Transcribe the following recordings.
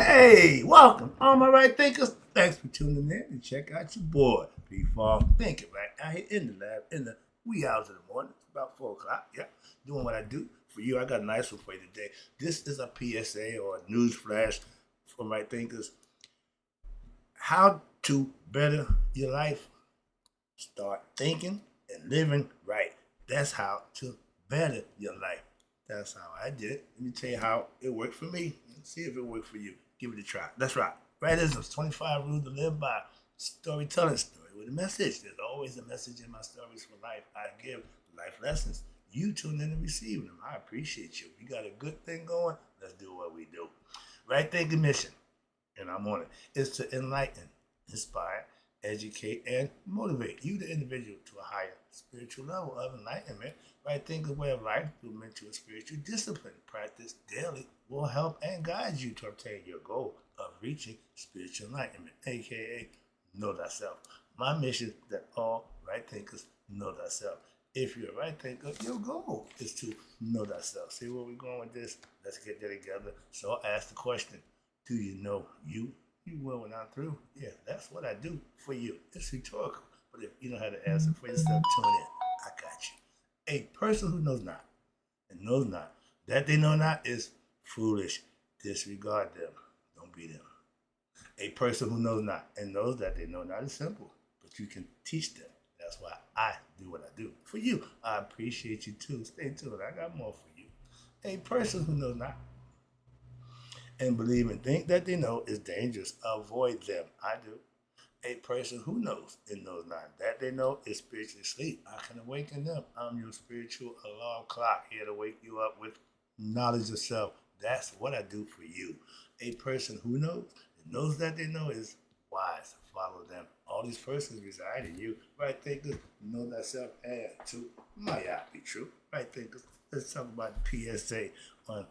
Hey, welcome, all my right thinkers. Thanks for tuning in and check out your boy, P-Farm Thinking, right out here in the lab in the wee hours of the morning. It's about 4 o'clock. Yep, doing what I do. For you, I got a nice one for you today. This is a PSA or a news flash for right thinkers. How to better your life. Start thinking and living right. That's how to better your life. That's how I did it. Let me tell you how it worked for me. See if it worked for you. Give it a try. That's right. Rightisms, 25 rules to live by. Storytelling story with a message. There's always a message in my stories for life. I give life lessons. You tune in and receive them. I appreciate you. We got a good thing going. Let's do what we do. Right thinking mission, and I'm on it, is to enlighten, inspire, educate, and motivate you, the individual, to a higher spiritual level of enlightenment. Right thinking way of life through mental and spiritual discipline. Practice daily will help and guide you to obtain your goal of reaching spiritual enlightenment, aka know thyself. My mission is that all right thinkers know thyself. If you're a right thinker, your goal is to know thyself. See where we're going with this? Let's get that together. So I'll ask the question, do you know you? You will when I'm through. Yeah, that's what I do for you. It's rhetorical. But if you know how to answer for yourself, tune in. I got you. A person who knows not and knows not that they know not is foolish. Disregard them. Don't be them. A person who knows not and knows that they know not is simple, but you can teach them. That's why I do what I do. For you, I appreciate you too. Stay tuned. I got more for you. A person who knows not and believe and think that they know is dangerous. Avoid them. I do. A person who knows and knows not that they know is spiritually asleep. I can awaken them. I'm your spiritual alarm clock here to wake you up with knowledge of self. That's what I do for you. A person who knows and knows that they know is wise. Follow them. All these persons reside in you. Right thinkers, know thyself and to might not be true. Right thinkers, let's talk about the PSA on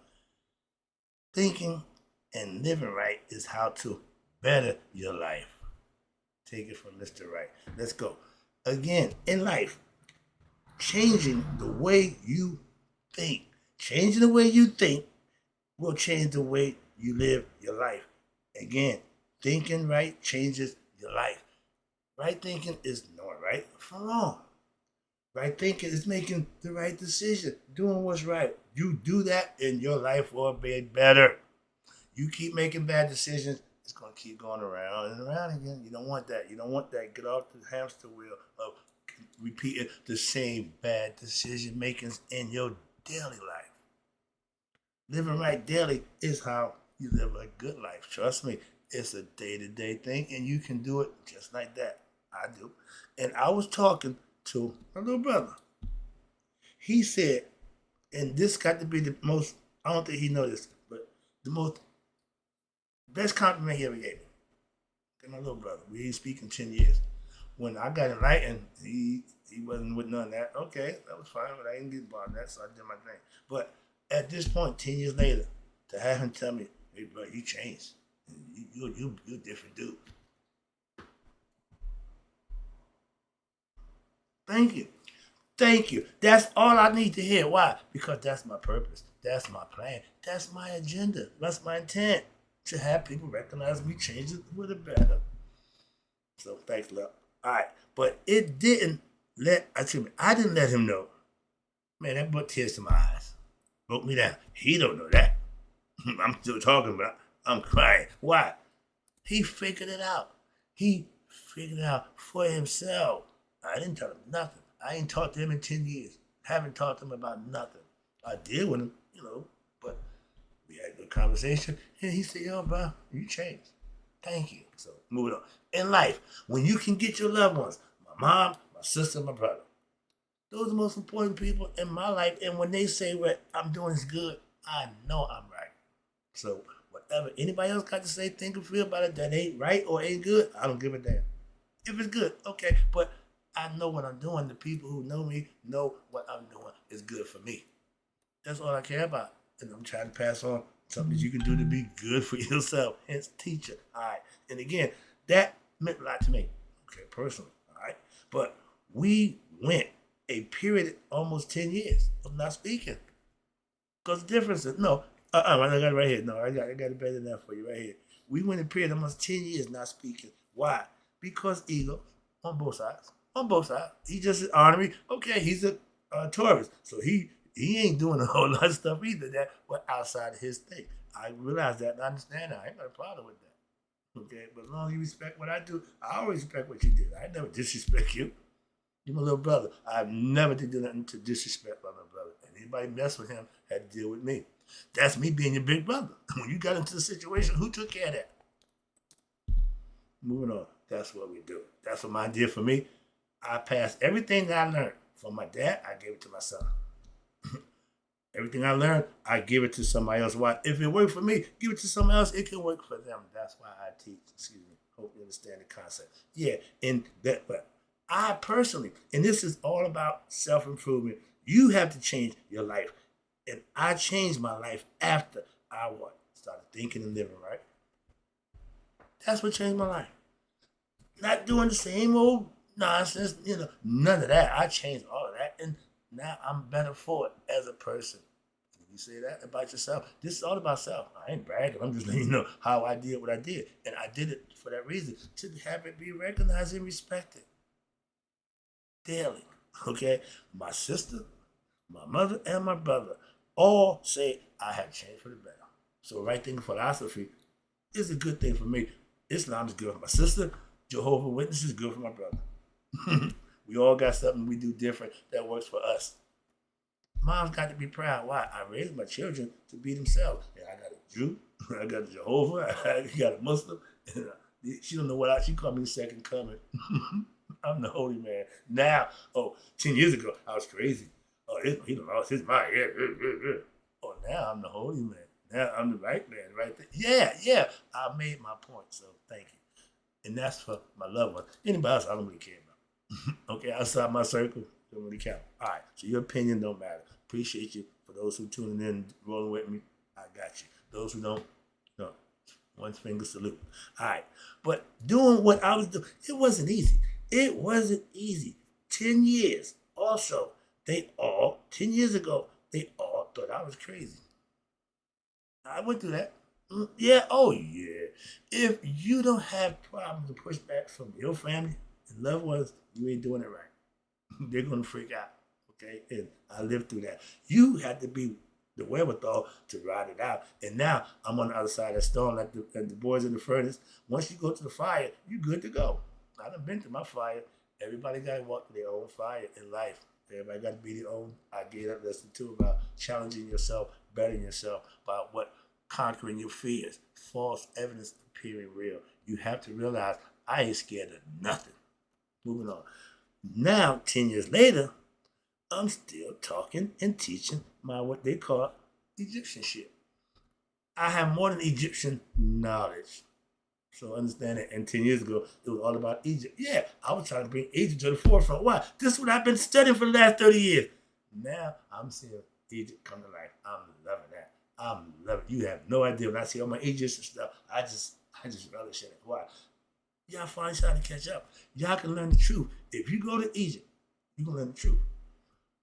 thinking and living right is how to better your life. Take it from Mr. Wright. Let's go. Again, in life, changing the way you think. Changing the way you think will change the way you live your life. Again, thinking right changes your life. Right thinking is knowing right from wrong. Right thinking is making the right decision, doing what's right. You do that and your life will be better. You keep making bad decisions, it's going to keep going around and around again. You don't want that. You don't want that. Get off the hamster wheel of repeating the same bad decision makings in your daily life. Living right daily is how you live a good life. Trust me, it's a day-to-day thing, and you can do it just like that. I do. And I was talking to my little brother. He said, and this got to be the most, I don't think he noticed, but the most best compliment he ever gave me. My little brother. We ain't speaking 10 years. When I got enlightened, he wasn't with none of that. Okay, that was fine, but I didn't get involved in that, so I did my thing. But at this point, 10 years later, to have him tell me, hey, bro, you changed. You're a different dude. Thank you. Thank you. That's all I need to hear. Why? Because that's my purpose. That's my plan. That's my agenda. That's my intent. To have people recognize me change it for the better. So thanks, love. All right. But it didn't I didn't let him know. Man, that brought tears to my eyes. Broke me down. He don't know that. I'm still talking, but I'm crying. Why? He figured it out. He figured it out for himself. I didn't tell him nothing. I ain't talked to him in 10 years. Haven't talked to him about nothing. I did with him, but we had a good conversation. And he said, yo, bro, you changed. Thank you. So moving on. In life, when you can get your loved ones, my mom, my sister, my brother, those are the most important people in my life. And when they say what I'm doing is good, I know I'm right. So whatever anybody else got to say, think or feel about it that ain't right or ain't good, I don't give a damn. If it's good, okay. But I know what I'm doing. The people who know me know what I'm doing is good for me. That's all I care about. And I'm trying to pass on something that you can do to be good for yourself. Hence, teacher. All right. And again, that meant a lot to me. Okay, personally. All right. But we went a period of almost 10 years of not speaking. Because the difference is, no, I got it right here. No, I got it better than that for you right here. We went a period of almost 10 years not speaking. Why? Because ego on both sides. On both sides. He just is honoring. Okay, he's a tourist. So he ain't doing a whole lot of stuff either that but outside of his thing. I realize that and I understand that. I ain't got a problem with that. Okay, but as long as you respect what I do, I always respect what you do. I never disrespect you. You're my little brother. I've never did nothing to disrespect my little brother. And anybody mess with him had to deal with me. That's me being your big brother. When you got into the situation, who took care of that? Moving on. That's what we do. That's what mine did for me. I passed everything that I learned from my dad. I gave it to my son. Everything I learned, I give it to somebody else. Why? If it worked for me, give it to someone else. It can work for them. That's why I teach. Excuse me. Hope you understand the concept. Yeah, and that. But I personally, and this is all about self-improvement. You have to change your life, and I changed my life after I what started thinking and living right. That's what changed my life. Not doing the same old nonsense, none of that. I changed all of that, and now I'm better for it as a person. Can you say that about yourself? This is all about self. I ain't bragging. I'm just letting you know how I did what I did, and I did it for that reason to have it be recognized and respected daily. Okay, my sister, my mother, and my brother all say I have changed for the better. So right thinking philosophy is a good thing for me. Islam is good for my sister. Jehovah Witness is good for my brother. We all got something we do different that works for us. Mom's got to be proud. Why? I raised my children to be themselves. And I got a Jew, I got a Jehovah, I got a Muslim. And she don't know she called me the second coming. I'm the holy man. Now, 10 years ago, I was crazy. Oh, he lost his mind. Yeah. Oh, now I'm the holy man. Now I'm the right man, right there. Yeah. I made my point, so thank you. And that's for my loved ones. Anybody else, I don't really care about. Okay, outside my circle, don't really count. All right, so your opinion don't matter. Appreciate you. For those who tuning in, rolling with me, I got you. Those who don't, no, one finger salute. All right, but doing what I was doing, it wasn't easy. It wasn't easy. 10 years. Also, 10 years ago, they all thought I was crazy. I went through that. Yeah, oh yeah. If you don't have problems and pushback from your family and loved ones, you ain't doing it right. They're gonna freak out. Okay? And I lived through that. You had to be the wherewithal to ride it out. And now I'm on the other side of the storm, like the boys in the furnace. Once you go to the fire, you're good to go. I done been through my fire. Everybody got to walk through their own fire in life. Everybody got to be their own. I gave up lesson too about challenging yourself, bettering yourself, about what conquering your fears. False evidence appearing real. You have to realize I ain't scared of nothing. Moving on. Now, 10 years later, I'm still talking and teaching my what they call Egyptian shit. I have more than Egyptian knowledge. So understand that. And 10 years ago, it was all about Egypt. Yeah, I was trying to bring Egypt to the forefront. Why? This is what I've been studying for the last 30 years. Now I'm seeing Egypt come to life. I'm loving that. I'm loving it. You have no idea. When I see all my Egyptian stuff, I just relish in it. Why? Y'all finally starting to catch up. Y'all can learn the truth. If you go to Egypt, you can learn the truth.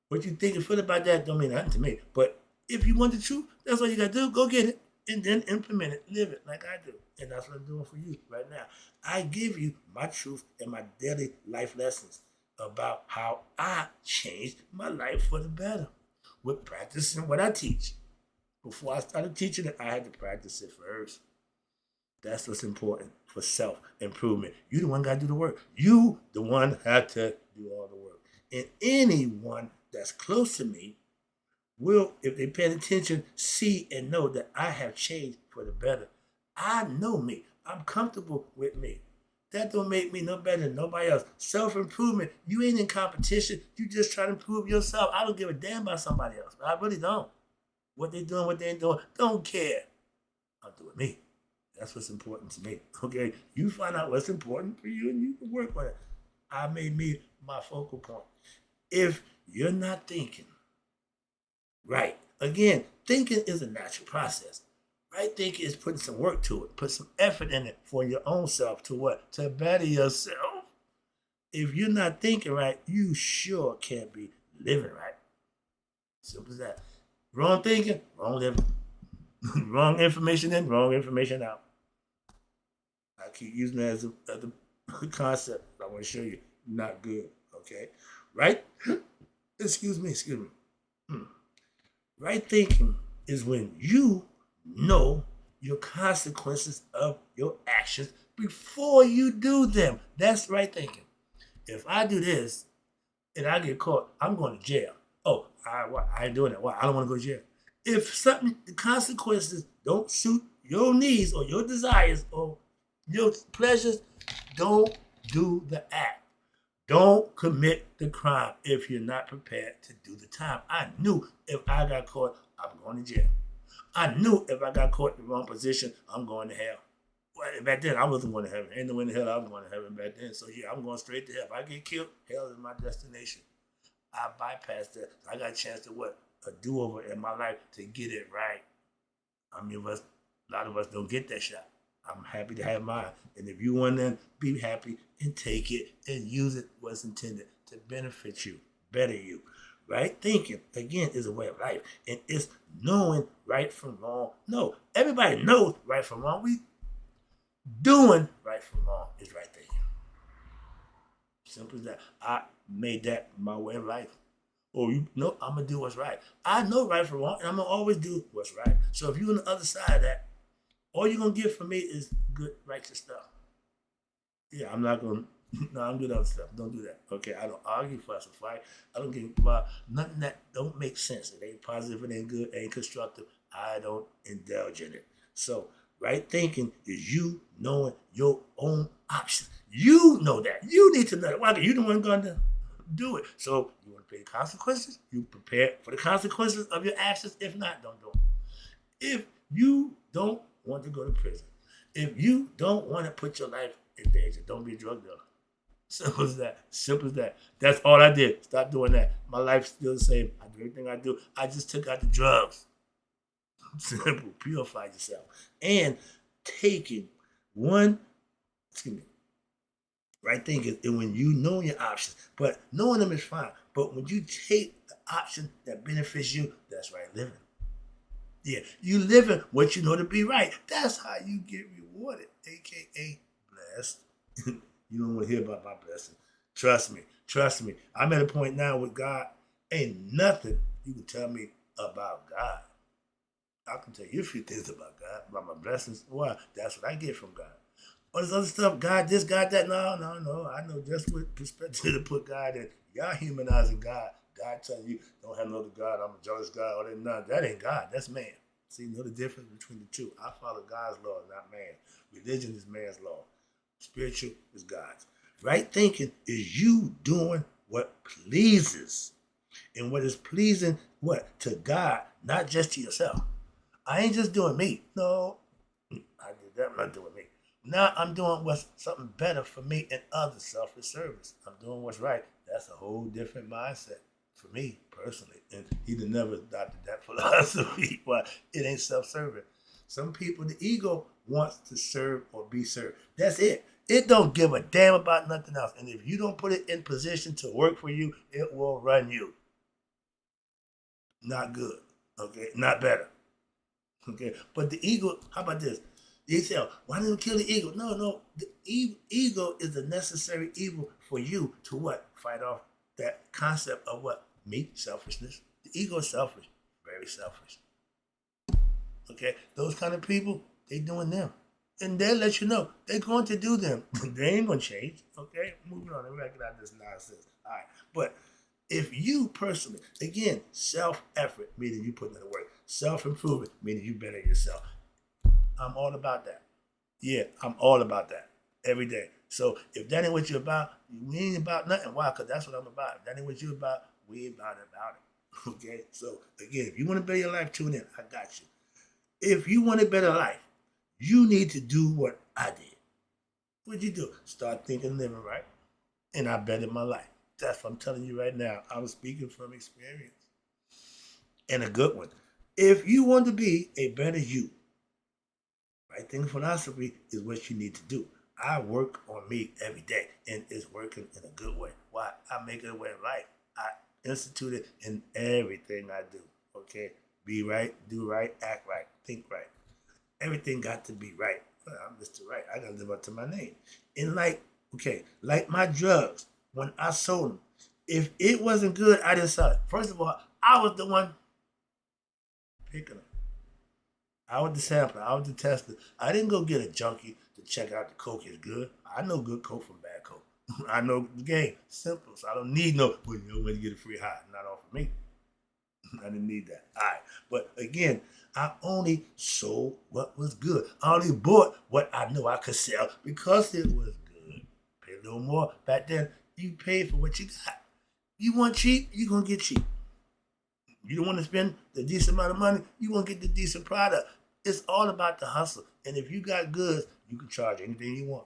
What you think and feel about that don't mean nothing to me. But if you want the truth, that's all you got to do. Go get it and then implement it. Live it like I do. And that's what I'm doing for you right now. I give you my truth and my daily life lessons about how I changed my life for the better with practicing what I teach. Before I started teaching it, I had to practice it first. That's what's important for self-improvement. You the one got to do the work. You the one had to do all the work. And anyone that's close to me will, if they pay attention, see and know that I have changed for the better. I know me. I'm comfortable with me. That don't make me no better than nobody else. Self-improvement, you ain't in competition. You just trying to improve yourself. I don't give a damn about somebody else. I really don't. What they doing, what they ain't doing, don't care. I'm doing me. That's what's important to me. Okay? You find out what's important for you and you can work on it. I made me my focal point. If you're not thinking right, again, thinking is a natural process. Right thinking is putting some work to it, put some effort in it for your own self to what? To better yourself. If you're not thinking right, you sure can't be living right. Simple as that. Wrong thinking, wrong living. Wrong information in, wrong information out. I keep using that as a concept. I want to show you. Not good. Okay? Right? Excuse me. Right thinking is when you know your consequences of your actions before you do them. That's right thinking. If I do this and I get caught, I'm going to jail. Oh, I ain't doing that. Why? I don't want to go to jail. If the consequences don't suit your needs or your desires or your pleasures, don't do the act. Don't commit the crime if you're not prepared to do the time. I knew if I got caught, I'm going to jail. I knew if I got caught in the wrong position, I'm going to hell. Well, back then, I wasn't going to heaven. Ain't no way in hell I was going to heaven back then. So, yeah, I'm going straight to hell. If I get killed, hell is my destination. I bypassed that. I got a chance to what? A do-over in my life to get it right. I mean, a lot of us don't get that shot. I'm happy to have mine. And if you want to be happy and take it and use it what's intended to benefit you, better you. Right thinking, again, is a way of life. And it's knowing right from wrong. No, everybody knows right from wrong. We doing right from wrong is right thinking. Simple as that. I made that my way of life. Or you know, I'm gonna do what's right. I know right from wrong, and I'm gonna always do what's right. So if you're on the other side of that, all you're gonna get from me is good, righteous stuff. Yeah, I'm not gonna. No, I'm good other stuff. Don't do that. Okay, I don't argue, fuss, or fight. I don't get involved. Nothing that don't make sense. It ain't positive. It ain't good. It ain't constructive. I don't indulge in it. So, right thinking is you knowing your own options. You know that. You need to know that. Why? Because you the one gonna do it. So, you want to pay the consequences? You prepare for the consequences of your actions. If not, don't do it. If you don't want to go to prison, if you don't want to put your life in danger, don't be a drug dealer. Simple as that. Simple as that. That's all I did. Stop doing that. My life's still the same. I do everything I do. I just took out the drugs. Simple. Purify yourself. And taking one, excuse me, right thing is when you know your options. But knowing them is fine. But when you take the option that benefits you, that's right living. Yeah, you living what you know to be right. That's how you get rewarded, aka blessed. You don't want to hear about my blessing. Trust me. Trust me. I'm at a point now with God. Ain't nothing you can tell me about God. I can tell you a few things about God, about my blessings. Why? That's what I get from God. All this other stuff, God this, God that. No. I know just what perspective to put God in. Y'all humanizing God. God telling you, don't have no other God. I'm a jealous God. All that, no, that ain't God. That's man. See, you know the difference between the two. I follow God's law, not man. Religion is man's law. Spiritual is God's. Right thinking is you doing what pleases. And what is pleasing, what? To God, not just to yourself. I ain't just doing me. No, I did that. I'm not doing me. Now I'm doing what's something better for me and others, selfish service. I'm doing what's right. That's a whole different mindset for me personally. And he never adopted that philosophy. Why? It ain't self-serving. Some people, the ego wants to serve or be served. That's it. It don't give a damn about nothing else. And if you don't put it in position to work for you, it will run you. Not good. Okay? Not better. Okay? But the ego, how about this? They say, why didn't you kill the ego? No. The ego is a necessary evil for you to what? Fight off that concept of what? Me, selfishness. The ego is selfish. Very selfish. Okay? Those kind of people, they doing them. And they'll let you know they're going to do them. They ain't going to change. Okay? Moving on. Let me get out of this nonsense. All right. But if you personally, again, self-effort, meaning you putting in the work. Self-improvement, meaning you better yourself. I'm all about that. Yeah, I'm all about that every day. So if that ain't what you're about, we ain't about nothing. Why? Because that's what I'm about. If that ain't what you're about, we ain't about it. Okay? So again, if you want to better your life, tune in. I got you. If you want a better life, you need to do what I did. What'd you do? Start thinking, living right. And I bettered my life. That's what I'm telling you right now. I'm speaking from experience. And a good one. If you want to be a better you, right thinking philosophy is what you need to do. I work on me every day, and it's working in a good way. Why? I make it a way of life. I institute it in everything I do. Okay? Be right, do right, act right. think right. Everything got to be right. Well, I'm Mr. Right. I gotta live up to my name. And like my drugs, when I sold them, if it wasn't good, I didn't sell it. First of all, I was the one picking them. I was the sampler. I was the tester. I didn't go get a junkie to check out the coke is good. I know good coke from bad coke. I know the game. Simple. So I don't need no, well, you know, when you get a free high. Not off of me. I didn't need that. All right. But again, I only sold what was good. I only bought what I knew I could sell because it was good. Pay a little more. Back then, you paid for what you got. You want cheap, you're going to get cheap. You don't want to spend the decent amount of money, you want to get the decent product. It's all about the hustle. And if you got goods, you can charge anything you want.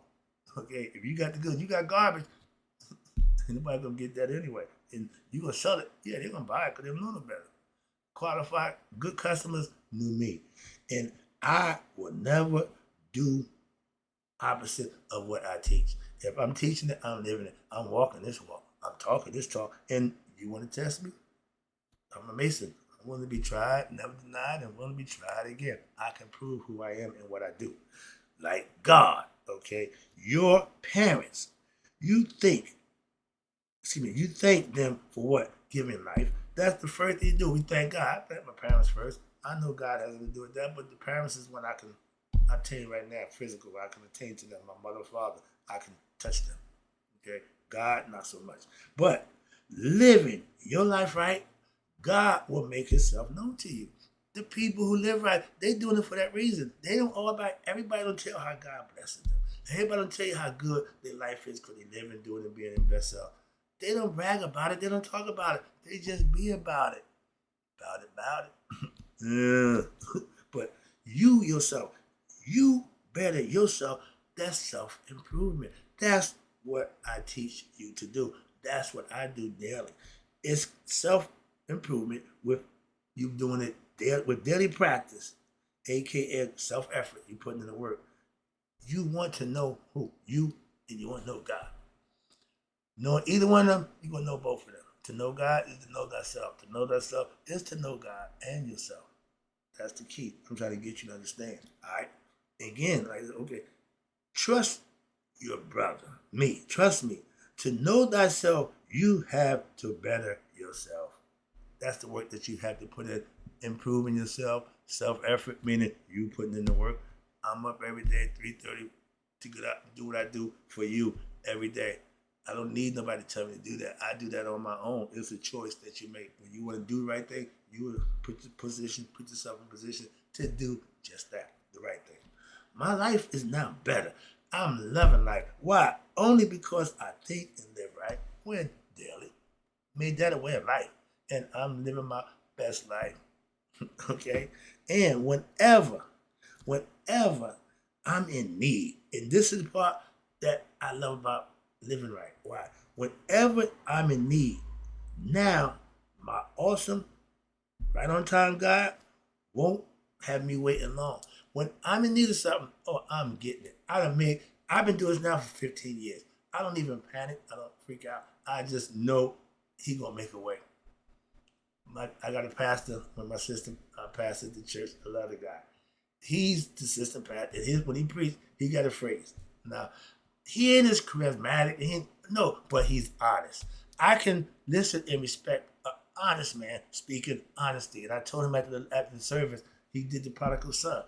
Okay? If you got the goods, you got garbage, nobody going to get that anyway. And you going to sell it, yeah, they're going to buy it because they don't know no better. Qualified, good customers knew me. And I will never do opposite of what I teach. If I'm teaching it, I'm living it. I'm walking this walk. I'm talking this talk. And you want to test me? I'm a Mason. I want to be tried, never denied, and want to be tried again. I can prove who I am and what I do. Like God, okay? Your parents, you thank them for what? Giving life. That's the first thing you do. We thank God. I thank my parents first. I know God has to do with that, but the parents is when I can attain right now, physical. I can attain to them. My mother, father, I can touch them. Okay? God, not so much. But living your life right, God will make himself known to you. The people who live right, they doing it for that reason. They don't all about, everybody don't tell how God blesses them. Everybody don't tell you how good their life is because they live and doing and being in best self. They don't brag about it. They don't talk about it. They just be about it. About it. But you yourself, you better yourself. That's self-improvement. That's what I teach you to do. That's what I do daily. It's self-improvement with you doing it with daily practice, aka self-effort. You putting in the work. You want to know who? You, and you want to know God. Knowing either one of them, you're going to know both of them. To know God is to know thyself. To know thyself is to know God and yourself. That's the key. I'm trying to get you to understand. All right? Again, okay, trust your brother, me. Trust me. To know thyself, you have to better yourself. That's the work that you have to put in. Improving yourself, self-effort, meaning you putting in the work. I'm up every day at 3:30 to get up and do what I do for you every day. I don't need nobody to tell me to do that. I do that on my own. It's a choice that you make. When you want to do the right thing, you will put yourself in position to do just that, the right thing. My life is now better. I'm loving life. Why? Only because I think and live right. When? Daily. Made that a way of life. And I'm living my best life. Okay? And whenever I'm in need, and this is the part that I love about living right. Why? Whenever I'm in need, now my awesome, right on time God won't have me waiting long. When I'm in need of something, I'm getting it. I've been doing this now for 15 years. I don't even panic. I don't freak out. I just know he gonna make a way. I got a pastor when my sister pastored the church, another guy. He's the assistant pastor. And when he preached, he got a phrase. Now, he ain't as charismatic. But he's honest. I can listen and respect an honest man speaking honesty. And I told him after the service, he did the prodigal son.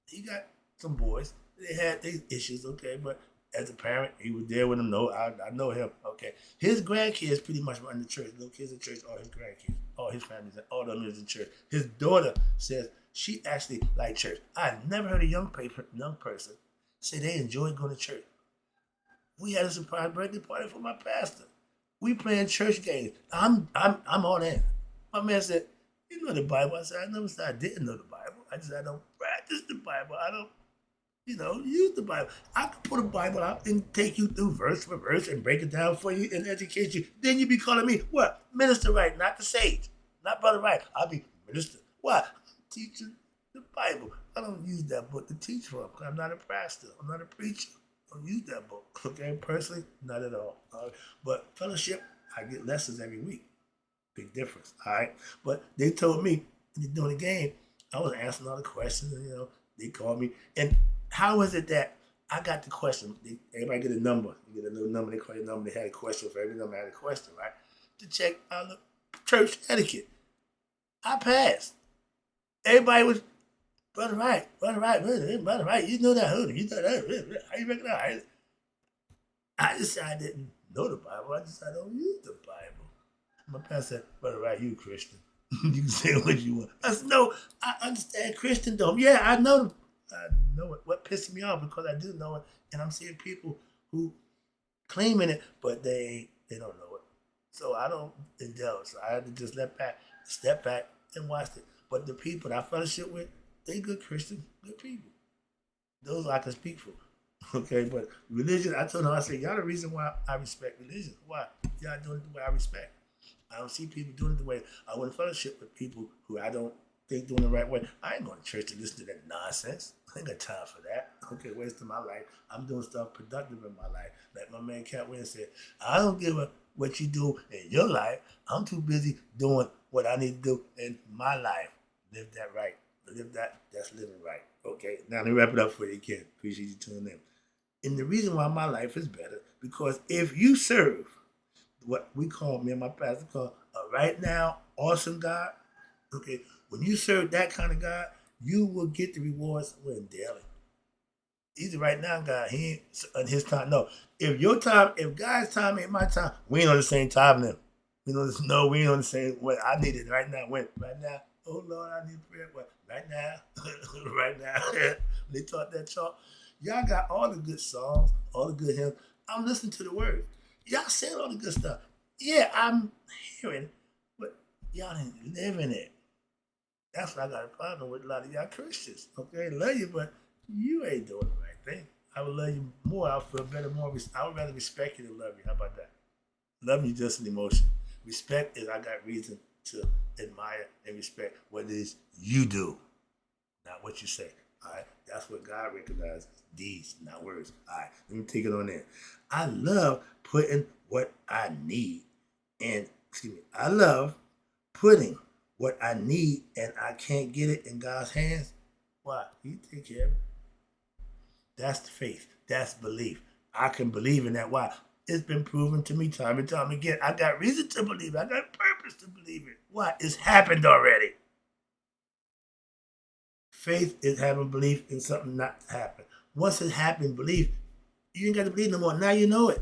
He got some boys. They had these issues, okay, but as a parent, he was there with them. No, I know him, okay. His grandkids pretty much run the church. No kids in church, all his grandkids, all his families, all of them is in church. His daughter says she actually liked church. I never heard a young person say they enjoyed going to church. We had a surprise birthday party for my pastor. We playing church games. I'm all in. My man said, "You know the Bible?" I said, "I never said I didn't know the Bible. I don't practice the Bible. I don't, use the Bible. I could put a Bible out and take you through verse for verse and break it down for you and educate you. Then you be calling me what? Minister Wright, not the sage, not Brother Wright. I'll be minister. What? I'm teaching the Bible. I don't use that book to teach from. I'm not a pastor. I'm not a preacher. I don't use that book. Okay, personally, not at all. But fellowship, I get lessons every week. Big difference. All right. But they told me during the game, I was answering all the questions, and they called me. And how is it that I got the question? Everybody get a number. You get a little number. They call your number. They had a question for every number. Had a question, right? To check out the church etiquette. I passed. Everybody was brother Wright. You know that hoodie. You know that. How you recognize? I decided I didn't know the Bible. I decided I don't use the Bible. My pastor said, brother Wright, you Christian. You can say what you want. I said, no, I understand Christendom. Yeah, I know. I know it. What pisses me off because I do know it, and I'm seeing people who claiming it, but they don't know it. So I don't indulge. So I had to just step back, and watch it. But the people that I fellowship with, they good Christians, good people. Those I can speak for. Okay, but religion, I told them, I said, y'all the reason why I respect religion. Why? Y'all doing it the way I respect. I don't see people doing it the way I want to fellowship with people who I don't think doing the right way. I ain't going to church to listen to that nonsense. I ain't got time for that. Okay, wasting my life. I'm doing stuff productive in my life. Like my man Cat Wynn said, I don't give a what you do in your life. I'm too busy doing what I need to do in my life. Live that right. Live that's living right. Okay, now let me wrap it up for you again. Appreciate you tuning in. And the reason why my life is better, because if you serve what we call, me and my pastor call a right now awesome God, okay, when you serve that kind of God, you will get the rewards when daily. He's a right now God. He ain't on his time. No, if God's time ain't my time, we ain't on the same time now. We ain't on the same. What I need it right now. When right now. Oh Lord, I need prayer. What right now? Right now. They taught that talk. Y'all got all the good songs, all the good hymns. I'm listening to the words. Y'all saying all the good stuff. Yeah, I'm hearing, but y'all ain't living it. That's what I got a problem with a lot of y'all Christians. Okay, love you, but you ain't doing the right thing. I would love you more. I feel better, more. I would rather respect you than love you. How about that? Love you just an emotion. Respect is I got reason to admire and respect what it is you do, not what you say. All right, that's what God recognizes. Deeds, not words. All right, let me take it on in. I love putting what I need, and I love putting what I need, and I can't get it in God's hands. Why? He take care of it. That's the faith. That's belief. I can believe in that. Why? It's been proven to me time and time again. I got reason to believe it. I got purpose to believe it. Why? It's happened already. Faith is having belief in something not to happen. Once it happened, belief, you ain't got to believe no more. Now you know it.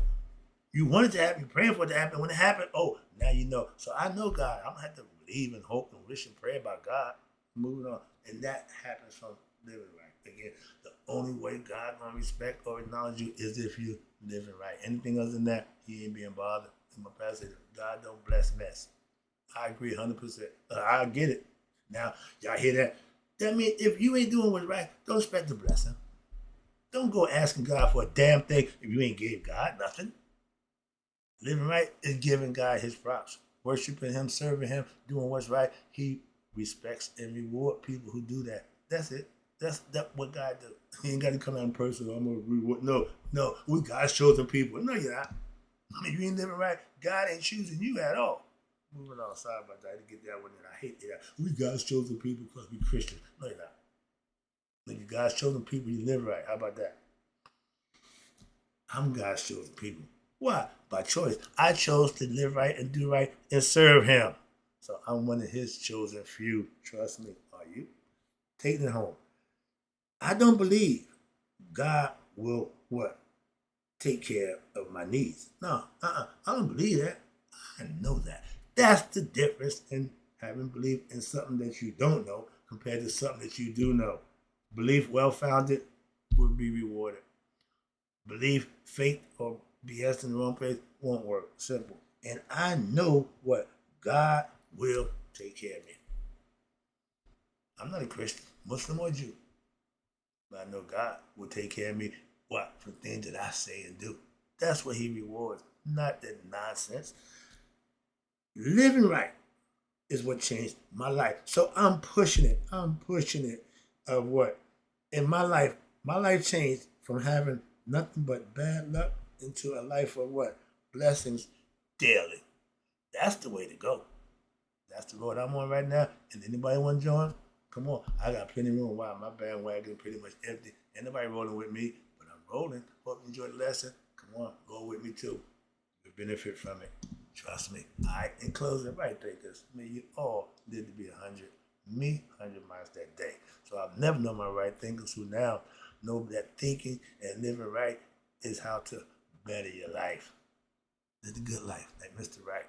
You want it to happen. You're praying for it to happen. When it happened, oh, now you know. So I know God. I don't have to believe and hope and wish and pray about God. Moving on. And that happens from living right. Again, the only way God gonna respect or acknowledge you is if you living right. Anything other than that, he ain't being bothered. And my pastor said, God don't bless mess. I agree 100%. I get it. Now, y'all hear that? That means if you ain't doing what's right, don't expect the blessing. Don't go asking God for a damn thing if you ain't gave God nothing. Living right is giving God his props. Worshiping him, serving him, doing what's right. He respects and reward people who do that. That's it. That's what God do. He ain't got to come out in person. I'm going to reward. No. We God's chosen people. No, you're not. If you ain't living right, God ain't choosing you at all. Moving on, sorry about that. I didn't get that one in. I hate that. We God's chosen people because we Christians. No, you're not. When you God's chosen people, you live right. How about that? I'm God's chosen people. Why? By choice. I chose to live right and do right and serve him. So I'm one of his chosen few. Trust me. Are you? Taking it home. I don't believe God will what? Take care of my needs. No, I don't believe that. I know that. That's the difference in having belief in something that you don't know compared to something that you do know. Belief well-founded will be rewarded. Belief, faith, or BS in the wrong place won't work. Simple. And I know what God will take care of me. I'm not a Christian, Muslim or Jew. But I know God will take care of me. What? For things that I say and do. That's what he rewards. Not that nonsense. Living right is what changed my life. So I'm pushing it. Of what? In my life changed from having nothing but bad luck into a life of what? Blessings daily. That's the way to go. That's the road I'm on right now. And anybody want to join? Come on, I got plenty of room. Wow, my bandwagon pretty much empty. Ain't nobody rolling with me, but I'm rolling. Hope you enjoyed the lesson. Come on, roll with me too. You'll benefit from it. Trust me. All right, in closing, right there, because you all live to be 100. Me, 100 miles that day. So I've never known my right thinkers who now know that thinking and living right is how to better your life. Live the good life, like Mr. Wright.